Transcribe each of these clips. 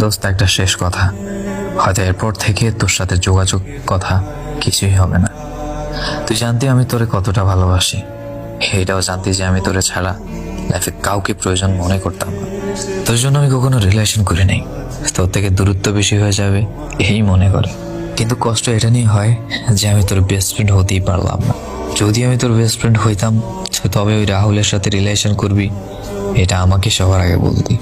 দোস্ত, একটা শেষ কথা, হয়তো এরপর থেকে তোর সাথে যোগাযোগ কথা কিছুই হবে না। তুই জানতি আমি তোরে কতটা ভালোবাসি, এটাও জানতি যে আমি তোরে ছাড়া লাইফে কাউকে প্রয়োজন মনে করতাম না। তোর জন্য আমি কখনো রিলেশন করি নাই, তোর থেকে দূরত্ব বেশি হয়ে যাবে এই মনে করে। কিন্তু কষ্ট এটা নিয়ে হয় যে আমি তোর বেস্ট ফ্রেন্ড হতেই পারলাম না। যদি আমি তোর বেস্ট ফ্রেন্ড হইতাম তবে ওই রাহুলের সাথে রিলেশন করবি এটা আমাকে সবার আগে বলতি,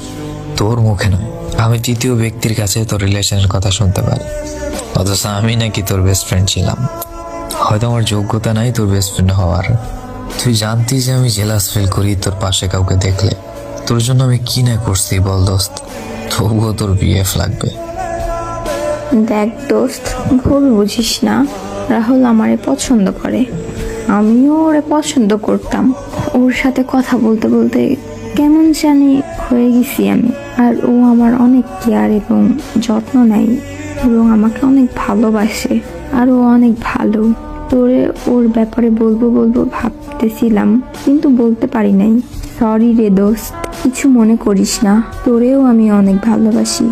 তোর মুখে নয়। আমি তৃতীয় ব্যক্তির কাছে তোর রিলেশনের কথা শুনতে পারি, অথচ আমি নাকি তোর বেস্ট ফ্রেন্ড ছিলাম। হয়তো আমার যোগ্যতা নাই তোর বেস্ট ফ্রেন্ড হওয়ার। তুই জানতি যে আমি জেলাস ফিল করি তোর পাশে কাউকে দেখলে। তোর জন্য আমি কি না করছি বল দোস্ত, তবুও তোর বিএফ লাগবে। দেখ দোস্ত, ভুল বুঝিস না। রাহুল আমারে পছন্দ করে, আমিও ওরে পছন্দ করতাম। ওর সাথে কথা বলতে বলতে কেমন জানি হয়ে গেছি আমি। আর ও আমার অনেক কেয়ার এবং যত্ন নেয় এবং আমাকে অনেক ভালোবাসে। আর ও অনেক ভালো। তোরে ওর ব্যাপারে বলবো বলবো ভাবতেছিলাম, কিন্তু বলতে পারি নাই। সরি রে দোস্ত, কিছু মনে করিস না। তোরেও আমি অনেক ভালোবাসি।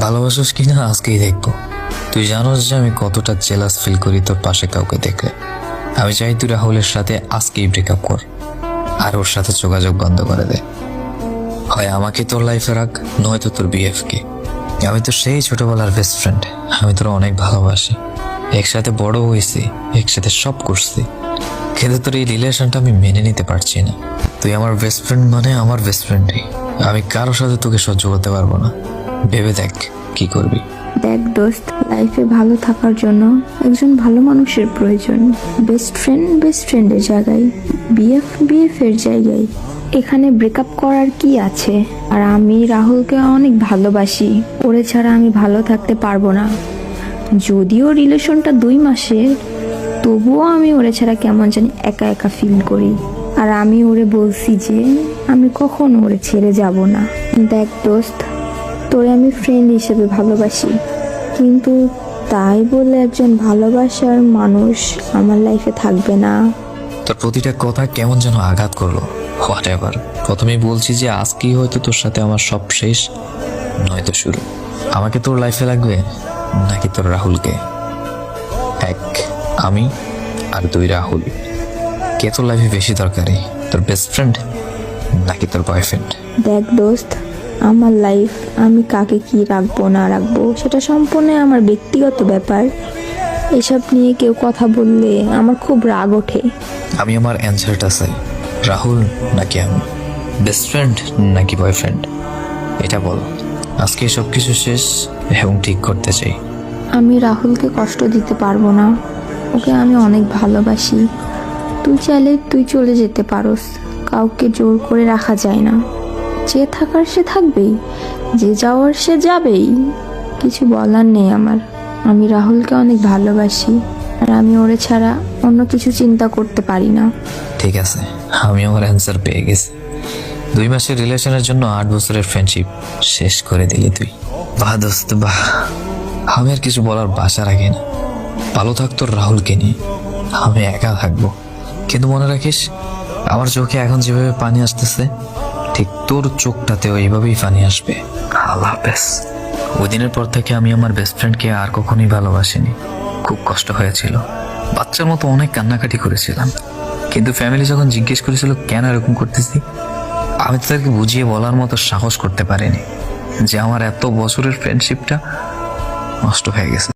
ভালোবাসিস কিনা আজকেই দেখবো। তুই জানোস যে আমি কতটা জেলাস ফিল করি তোর পাশে কাউকে দেখলে। আমি চাই তুই রাহুলের সাথে আজকেই ব্রেকআপ কর আর ওর সাথে যোগাযোগ বন্ধ করে দে। হয় আমাকে তোর লাইফে রাখ, নয়তো তোর বিএফ কে। আমি তো সেই ছোটবেলার বেস্ট ফ্রেন্ড, আমি তোর অনেক ভালোবাসি। একসাথে বড় হয়েছি, একসাথে সব করছি, কিন্তু তোর এই রিলেশনটা আমি মেনে নিতে পারছি না। তুই আমার বেস্ট ফ্রেন্ড মানে আমার বেস্ট ফ্রেন্ডই। আমি কারোর সাথে তোকে সহ্য করতে পারবো না। ভেবে দেখ কি করবি। দেখ দোস্ত, লাইফে ভালো থাকার জন্য একজন ভালো মানুষের প্রয়োজন। বেস্ট ফ্রেন্ডের জায়গায়, বিএফ এর জায়গায়। এখানে ব্রেকআপ করার কি আছে? আর আমি রাহুলকে অনেক ভালোবাসি, ওরে ছাড়া আমি ভালো থাকতে পারবো না। যদিও রিলেশনটা 2 মাসের, তবুও আমি ওরে ছাড়া কেমন জানি একা একা ফিল করি। আর আমি ওরে বলছি যে আমি কখনো ওরে ছেড়ে যাব না। দেখ দোস্ত, তোরে আমি ফ্রেন্ড হিসেবে ভালোবাসি, কিন্তু তাই বলে একজন ভালোবাসার মানুষ আমার লাইফে থাকবে না। তোর প্রতিটা কথা কেমন যেন আঘাত করলো। হোয়াট এভার, প্রথমেই বলছি যে আজকেই হয়তো তোর সাথে আমার সব শেষ, নয়তো শুরু। আমাকে তোর লাইফে লাগবে নাকি তোর রাহুলকে? এক আমি আর 2 রাহুল। কে তোর লাইফে বেশি দরকারি, তোর বেস্ট ফ্রেন্ড নাকি তোর বয়ফ্রেন্ড? দেখ দোস্ত, আমার লাইফ, আমি কাকে কি রাখবো না রাখবো সেটা সম্পূর্ণ আমার ব্যক্তিগত ব্যাপার। এসব নিয়ে কেউ কথা বললে আমার খুব রাগ ওঠে। আমি আমার অ্যান্সারটা চাই, রাহুল নাকি আমি, বেস্ট ফ্রেন্ড নাকি বয়ফ্রেন্ড, এটা বল। আজকে সব কিছু শেষ এবং ঠিক করতে চাই। আমি রাহুলকে কষ্ট দিতে পারবো না, ওকে আমি অনেক ভালোবাসি। তুই চাইলে তুই চলে যেতে পারোস, কাউকে জোর করে রাখা যায় না। যে থাকার সে থাকবেই, যে যাওয়ার সে যাবেই। কিছু বলার নেই আমার। আমি রাহুলকে অনেক ভালোবাসি, আর আমি ওরে ছাড়া অন্য কিছু চিন্তা করতে পারি না। ঠিক আছে, আমি আমার অ্যান্সার পেয়ে গেছি। 2 মাসের রিলেশনের জন্য 8 বছরের ফ্রেন্ডশিপ শেষ করে দিলি তুই। বাহ দোস্ত বাহ। আমি আর কিছু বলার বাসা রাখি না। ভালো থাক তোর রাহুলকে নিয়ে, আমি একা থাকবো। কিন্তু মনে রাখিস, আমার চোখে এখন যেভাবে পানি আসতেছে, ঠিক তোর চোখটাতেও এইভাবেই পানি আসবে। আল্লাহ হাফেজ। ওই দিনের পর থেকে আমি আমার বেস্ট ফ্রেন্ডকে আর কখনোই ভালোবাসিনি। খুব কষ্ট হয়েছিল, বাচ্চার মতো অনেক কান্নাকাটি করেছিলাম। কিন্তু ফ্যামিলি যখন জিজ্ঞেস করেছিল কেন এরকম করতেছি, আমি তাদেরকে বুঝিয়ে বলার মতো সাহস করতে পারিনি যে আমার এত বছরের ফ্রেন্ডশিপটা নষ্ট হয়ে গেছে।